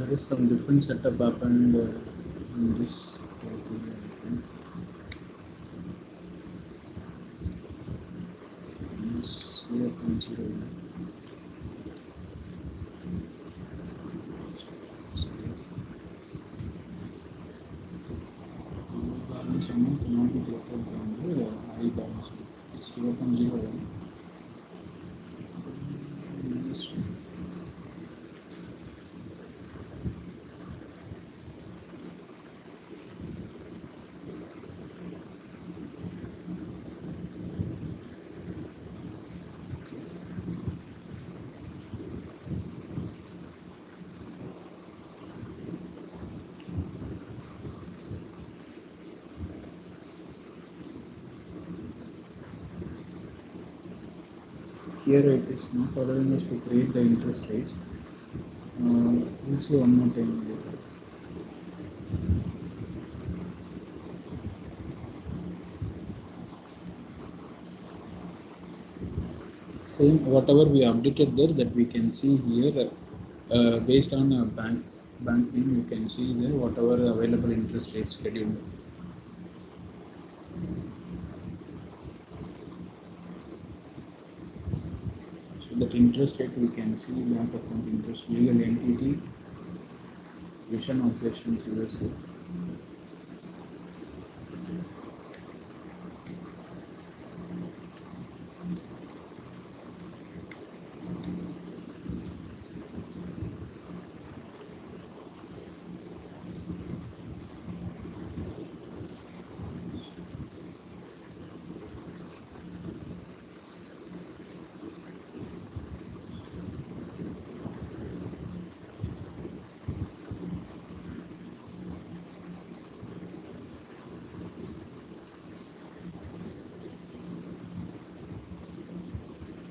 there is some different setup happened in this. We are considering. Balance amount cannot be greater than the high balance. It's 0.01. Here it is not allowing us to create the interest rates. We'll see one more time later. Same whatever we updated there, that we can see here based on a bank name, you can see there whatever available interest rate scheduled. That interest rate we can see bank account interest, legal entity, Vision Operations USA.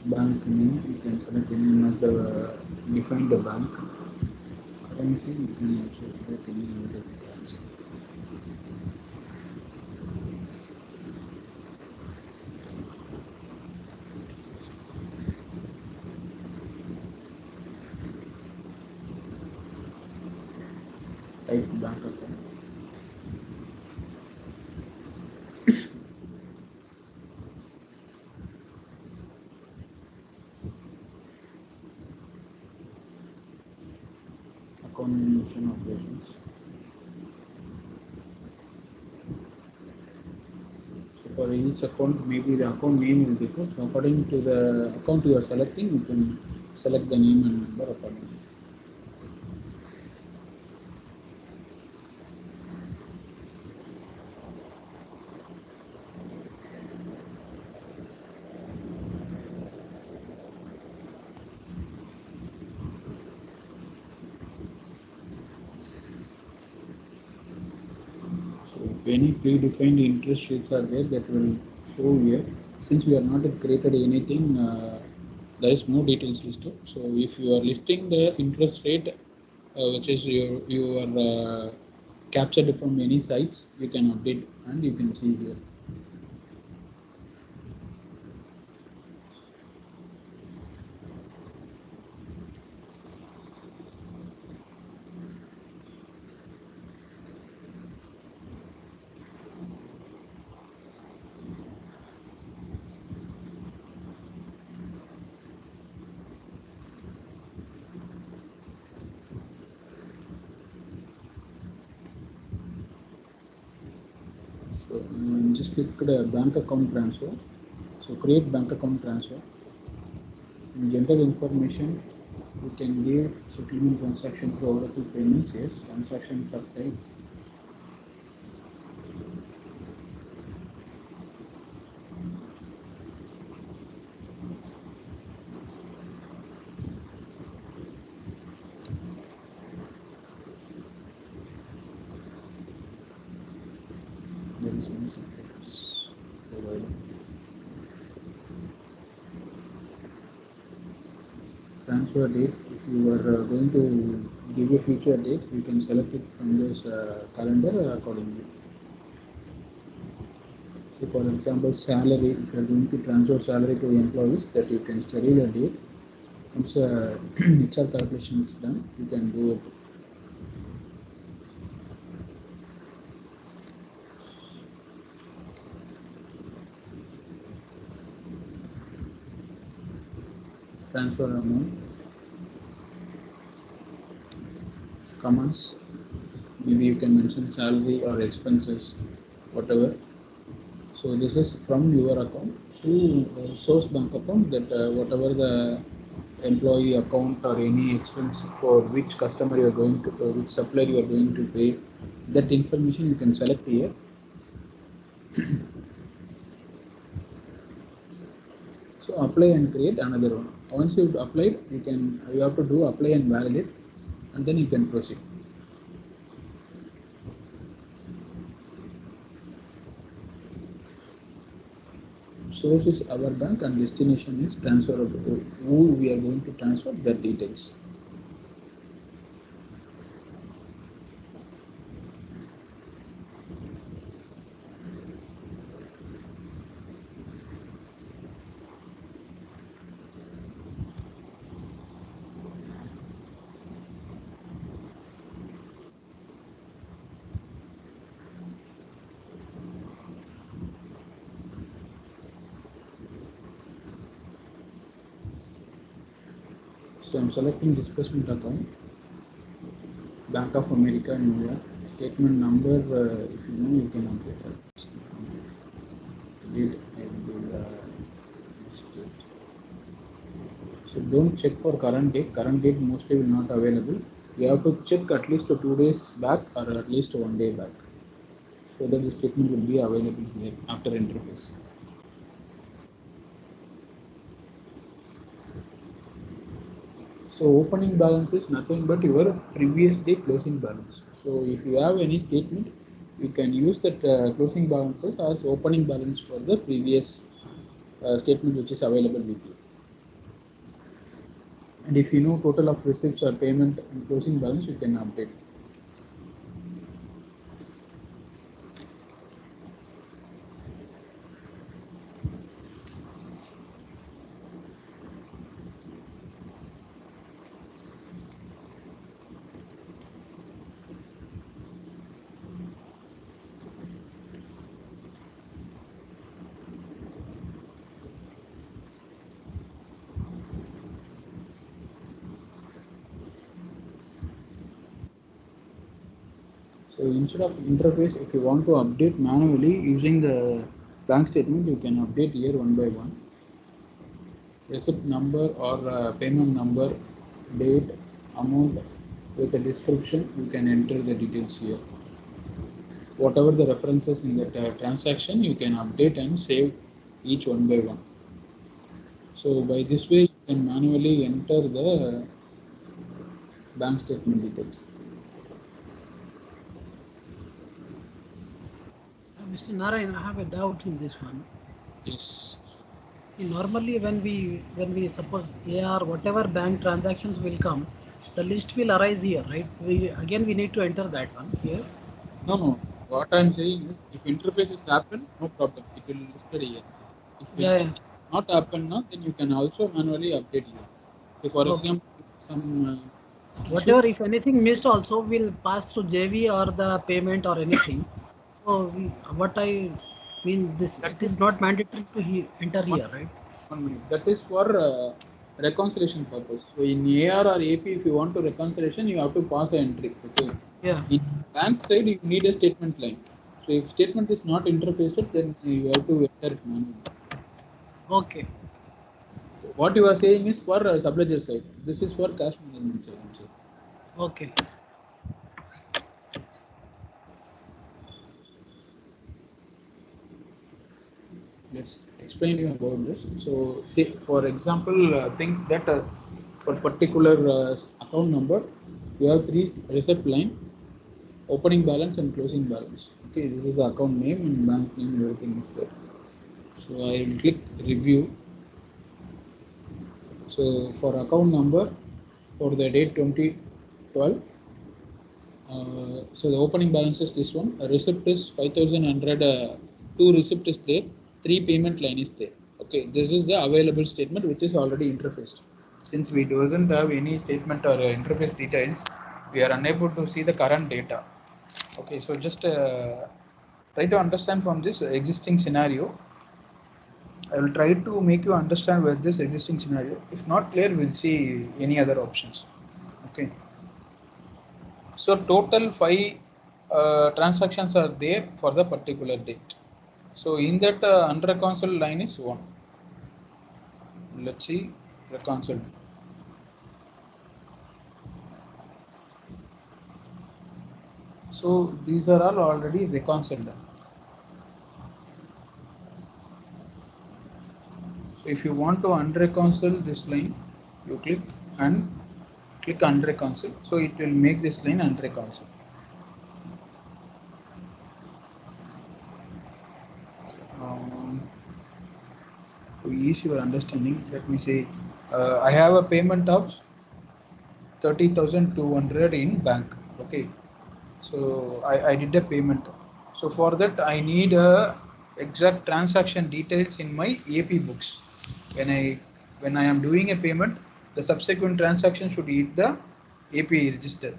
Bank name, you can select any one of the define the bank. Currency, you can also select any one of the currency. Type bank account. Combination operations. So for each account, maybe the account name will be put. So according to the account you are selecting, you can select the name and number accordingly. Any predefined interest rates are there, that will show here. Since we are not created anything, there is no details listed. So if you are listing the interest rate, which is you are captured from any sites, you can update and you can see here. So just click the bank account transfer. So create bank account transfer. In general information, you can give settlement transaction through Oracle payments. Yes, transactions are type. There is no settlements provided. Transfer date, if you are going to give a future date, you can select it from this calendar accordingly. So for example, salary, if you are going to transfer salary to employees, that you can schedule a date. Once HR calculation is done, you can do it. transfer amount, commands, maybe you can mention salary or expenses, whatever. So this is from your account to source bank account, that whatever the employee account or any expense for which customer you are going to, which supplier you are going to pay, that information you can select here. So apply and create another one. Once you've applied, you have to do apply and validate, and then you can proceed. Source is our bank and destination is transfer of who we are going to transfer the details. So I'm selecting disbursement account, Bank of America, New York. Statement number, if you know, you can update it. Date, so don't check for current date. Current date mostly will not available. You have to check at least 2 days back or at least 1 day back, so that the statement will be available here after interface. So opening balance is nothing but your previous day closing balance. So if you have any statement, you can use that closing balances as opening balance for the previous statement which is available with you. And if you know total of receipts or payment and closing balance, you can update. So instead of interface, if you want to update manually using the bank statement, you can update here one by one. Receipt number or payment number, date, amount with a description, you can enter the details here. Whatever the references in that transaction, you can update and save each one by one. So by this way, you can manually enter the bank statement details. Mr. Narayan, I have a doubt in this one. Yes. Normally, when we suppose AR, whatever bank transactions will come, the list will arise here, right? We need to enter that one here. No, no. What I'm saying is, if interfaces happen, no problem. It will listed here. If Yeah, yeah. interface not happen now, then you can also manually update here. So, for Okay. example, if some issue, Whatever, if anything missed, also will pass through JV or the payment or anything. So, what I mean, this that it is is not mandatory to enter one, here, right? 1 minute. That is for reconciliation purpose. So, in AR or AP, if you want to reconciliation, you have to pass an entry. Okay. Yeah. In bank side, you need a statement line. So, if statement is not interfaced, then you have to enter it manually. Okay. What you are saying is for subledger side. This is for cash management side. Okay. Let's explain you about this. So, say for example, think that for particular account number, you have 3 receipt line, opening balance and closing balance. Okay, this is the account name and bank name. Everything is there. So I will click review. So for account number, for the date 2012. So the opening balance is this one. A receipt is 5,100. 2 receipt is there. 3 payment line is there. Okay, this is the available statement which is already interfaced. Since we doesn't have any statement or interface details, we are unable to see the current data. Okay, so just try to understand from this existing scenario. I will try to make you understand with this existing scenario. If not clear, we'll see any other options. Okay. So total 5 transactions are there for the particular date. So in that unreconciled line is 1. Let's see reconciled. So these are all already reconciled. So if you want to unreconcile this line, you click unreconcile. So it will make this line unreconciled. To ease your understanding, let me say I have a payment of 30,200 in bank. Okay, so I did a payment. So for that I need exact transaction details in my AP books. When I am doing a payment, the subsequent transaction should hit the AP register.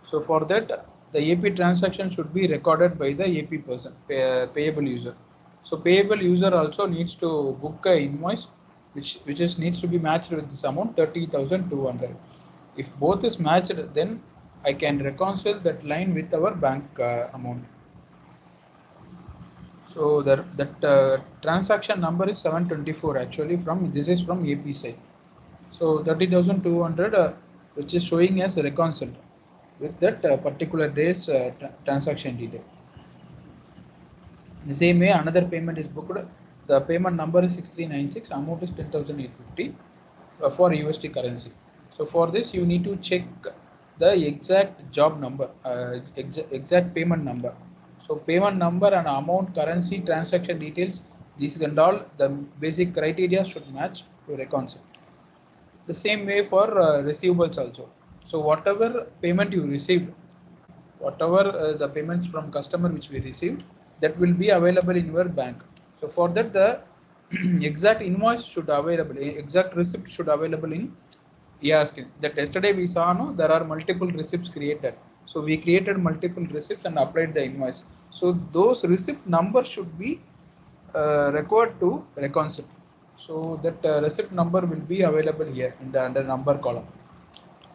So for that, the AP transaction should be recorded by the AP person, payable user. So payable user also needs to book a invoice which is needs to be matched with this amount 30,200. If both is matched, then I can reconcile that line with our bank amount. So that transaction number is 724 actually. From this is from AP side. So 30,200 which is showing as reconciled with that particular day's transaction detail. In the same way, another payment is booked. The payment number is 6396. Amount is 10,850 for USD currency. So for this, you need to check the exact job number, exact payment number. So payment number and amount, currency, transaction details, these and all the basic criteria should match to reconcile. The same way for receivables also. So whatever payment you received, whatever the payments from customer which we received, that will be available in your bank. So for that, the exact invoice should available, exact receipt should available in AR scheme. That yesterday we saw, no, there are multiple receipts created. So we created multiple receipts and applied the invoice. So those receipt numbers should be required to reconcile. So that receipt number will be available here in the under number column.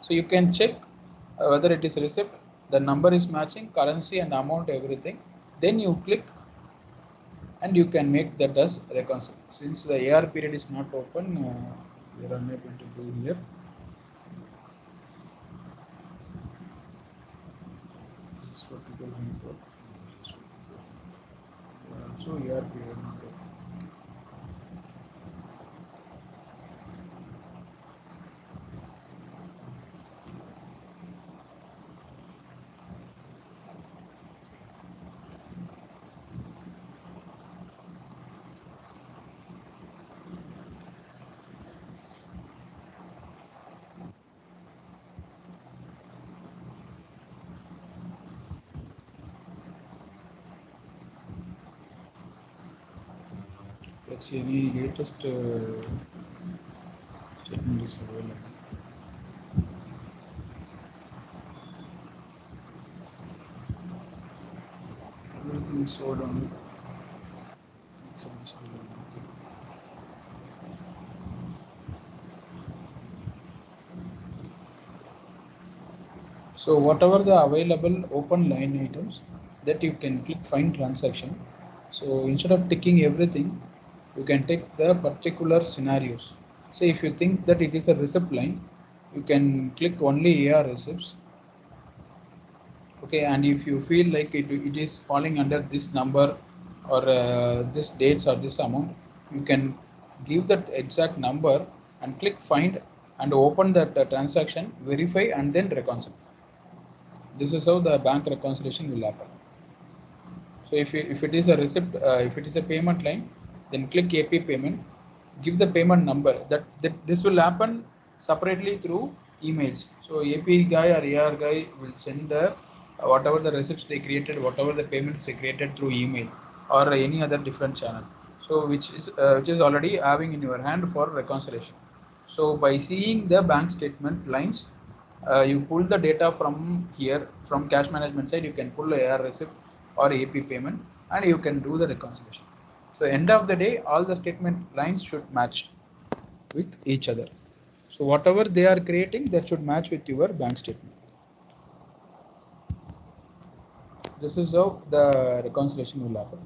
So you can check whether it is receipt, the number is matching, currency and amount, everything. Then you click and you can make that as reconcile. Since the AR period is not open, we are unable to do here. This is what it is. So AR period not open. Let's see any latest statement is available. Everything is sold on. So whatever the available open line items, that you can click find transaction. So instead of ticking everything, you can take the particular scenarios. Say if you think that it is a receipt line, you can click only AR receipts. Okay, and if you feel like it is falling under this number or this dates or this amount, you can give that exact number and click find and open that transaction, verify and then reconcile. This is how the bank reconciliation will happen. So if it is a receipt, if it is a payment line, then click AP payment, give the payment number. That this will happen separately through emails. So AP guy or AR guy will send the whatever the receipts they created, whatever the payments they created through email or any other different channel. So which is already having in your hand for reconciliation. So by seeing the bank statement lines, you pull the data from here, from cash management side, you can pull AR receipt or AP payment and you can do the reconciliation. So end of the day, all the statement lines should match with each other. So whatever they are creating, that should match with your bank statement. This is how the reconciliation will happen.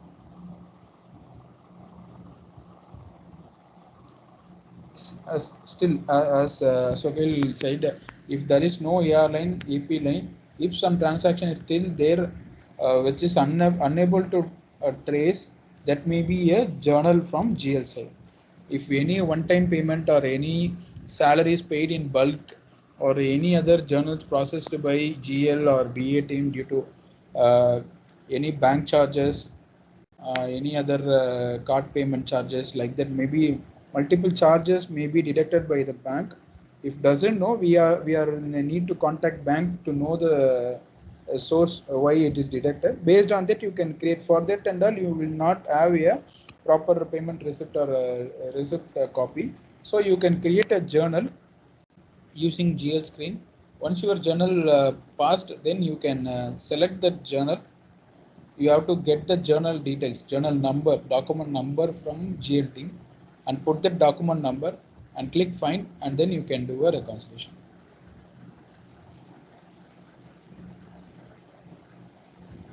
As Sohail said, if there is no AR line, EP line, if some transaction is still there, which is unable to trace, that may be a journal from GL side. If any one-time payment or any salary is paid in bulk or any other journals processed by GL or BA team due to any bank charges, any other card payment charges like that, maybe multiple charges may be deducted by the bank. If doesn't know, we are in a need to contact bank to know the source why it is deducted. Based on that, you can create for that, and all you will not have a proper payment receipt or receipt copy. So you can create a journal using GL screen. Once your journal passed, then you can select that journal. You have to get the journal details, journal number, document number from GL team, and put that document number and click find, and then you can do a reconciliation.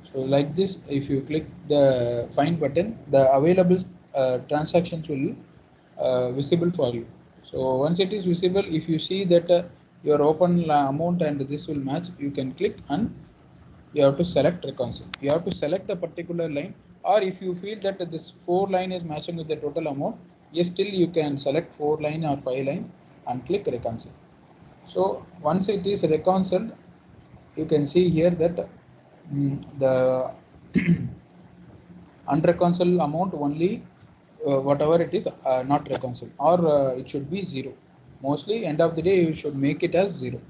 So like this, if you click the find button, the available transactions will visible for you. So once it is visible, if you see that your open amount and this will match, you can click and you have to select reconcile. You have to select the particular line, or if you feel that this 4 line is matching with the total amount, yes, still you can select 4 line or 5 line and click reconcile. So once it is reconciled, you can see here that the unreconciled amount only whatever it is not reconciled, or it should be 0. Mostly end of the day you should make it as 0.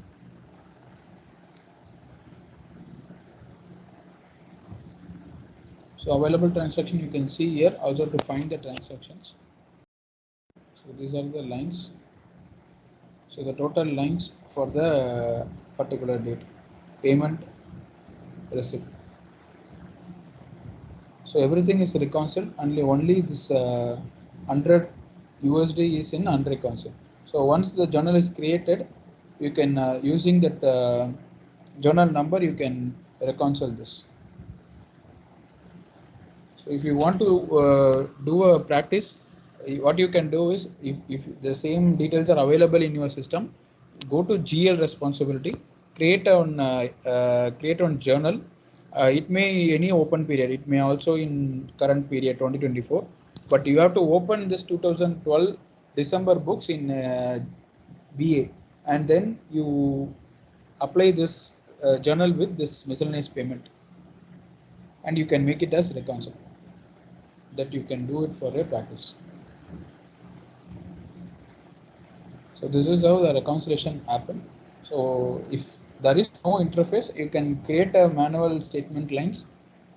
So available transaction, you can see here also to find the transactions. So these are the lines. So the total lines for the particular date, payment, receipt. So everything is reconciled, only this 100 USD is in unreconciled. So once the journal is created, you can using that journal number, you can reconcile this. So if you want to do a practice, what you can do is, if the same details are available in your system, go to GL responsibility, create on journal. It may any open period, it may also in current period 2024, but you have to open this 2012 December books in BA, and then you apply this journal with this miscellaneous payment, and you can make it as reconcile. That you can do it for a practice. So this is how the reconciliation happen. So if there is no interface, you can create a manual statement lines.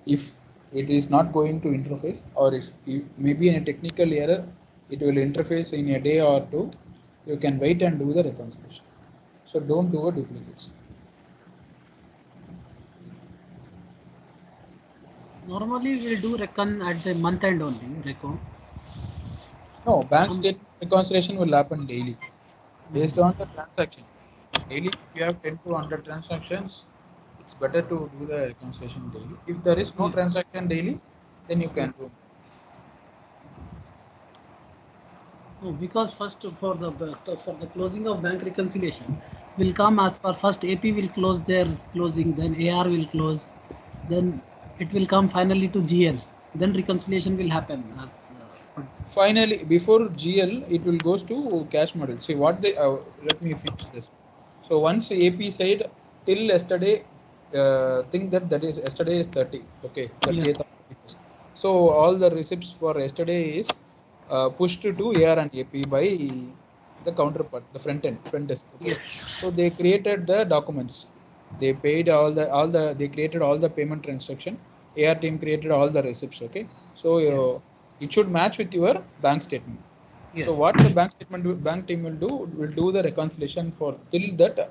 If it is not going to interface, or if maybe in a technical error, it will interface in a day or two, you can wait and do the reconciliation. So don't do a duplicates. Normally we'll do recon at the month end only, reco. No, bank statement reconciliation will happen daily based on the transaction. Daily, if you have 10 to 100 transactions, it's better to do the reconciliation daily. If there is no transaction daily, then you can do. No, because first for the closing of bank reconciliation will come as per first AP will close their closing, then AR will close, then it will come finally to GL, then reconciliation will happen as. Finally, before GL, it will goes to cash model. See what they let me finish this. So once AP said till yesterday, think that is yesterday is 30. Okay, 30th. Yeah. So all the receipts for yesterday is pushed to AR and AP by the counterpart, the front desk. Okay. Yes. So they created the documents. They paid they created all the payment transaction. AR team created all the receipts. Okay. So it should match with your bank statement. Yes. So what the bank team will do the reconciliation for till that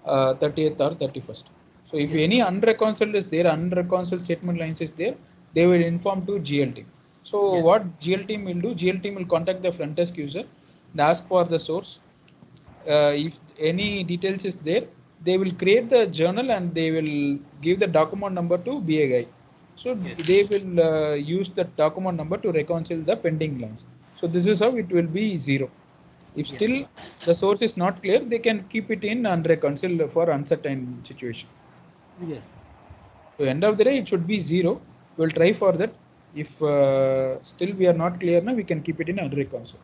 30th or 31st. So if any unreconciled is there, unreconciled statement lines is there, they will inform to GL team. So Yes. what GL team will do, GL team will contact the front desk user and ask for the source. If any details is there, they will create the journal and they will give the document number to BA guy. So Yes. they will use the document number to reconcile the pending lines. So this is how it will be zero. If Yes. still the source is not clear, they can keep it in and reconcile for uncertain situation. Yes. So end of the day, it should be zero. We'll try for that. If still we are not clear now, we can keep it in and reconcile.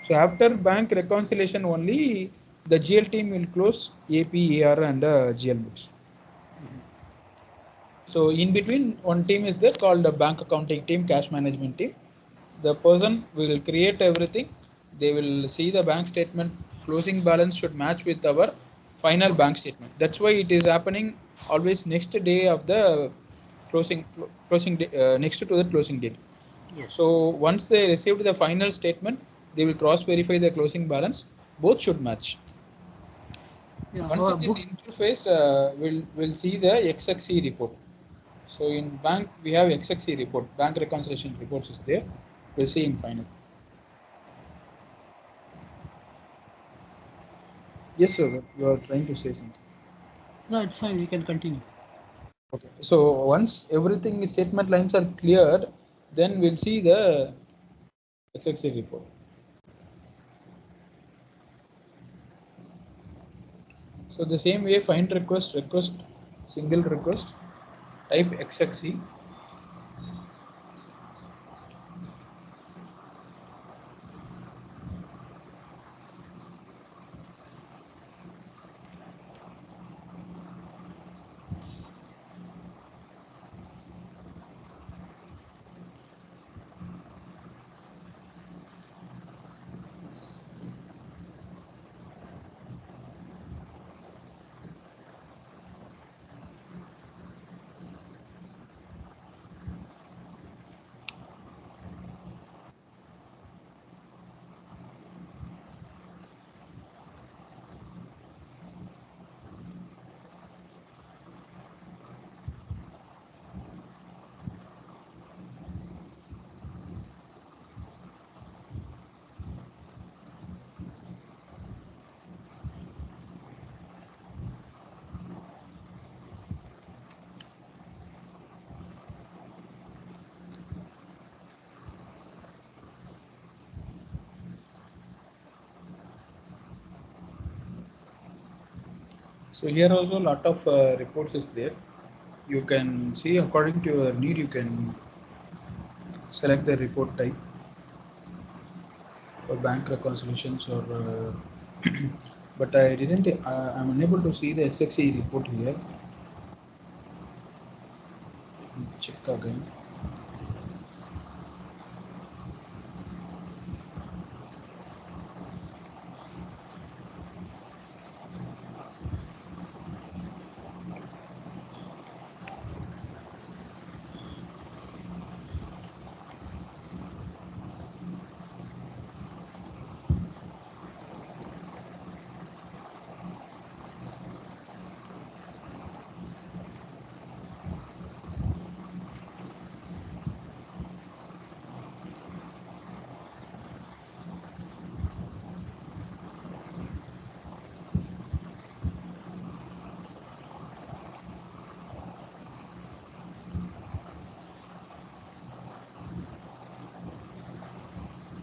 So after bank reconciliation only, the GL team will close AP, AR and GL books. So in between, one team is there called the bank accounting team, cash management team. The person will create everything. They will see the bank statement. Closing balance should match with our final bank statement. That's why it is happening always next day of the closing day, next to the closing date. Yes. So once they received the final statement, they will cross verify the closing balance. Both should match. Yeah. Once Our it is books. interfaced, we'll see the XXC report. So in bank we have XXC report, bank reconciliation reports is there. We'll see in final. Yes, sir. You are trying to say something. No, it's fine. We can continue. Okay. So once everything statement lines are cleared, then we'll see the XXC report. So the same way, find request, single request, type XXC. So here also a lot of reports is there. You can see according to your need, you can select the report type for bank reconciliations or. But I didn't. I'm unable to see the XXE report here. Check again.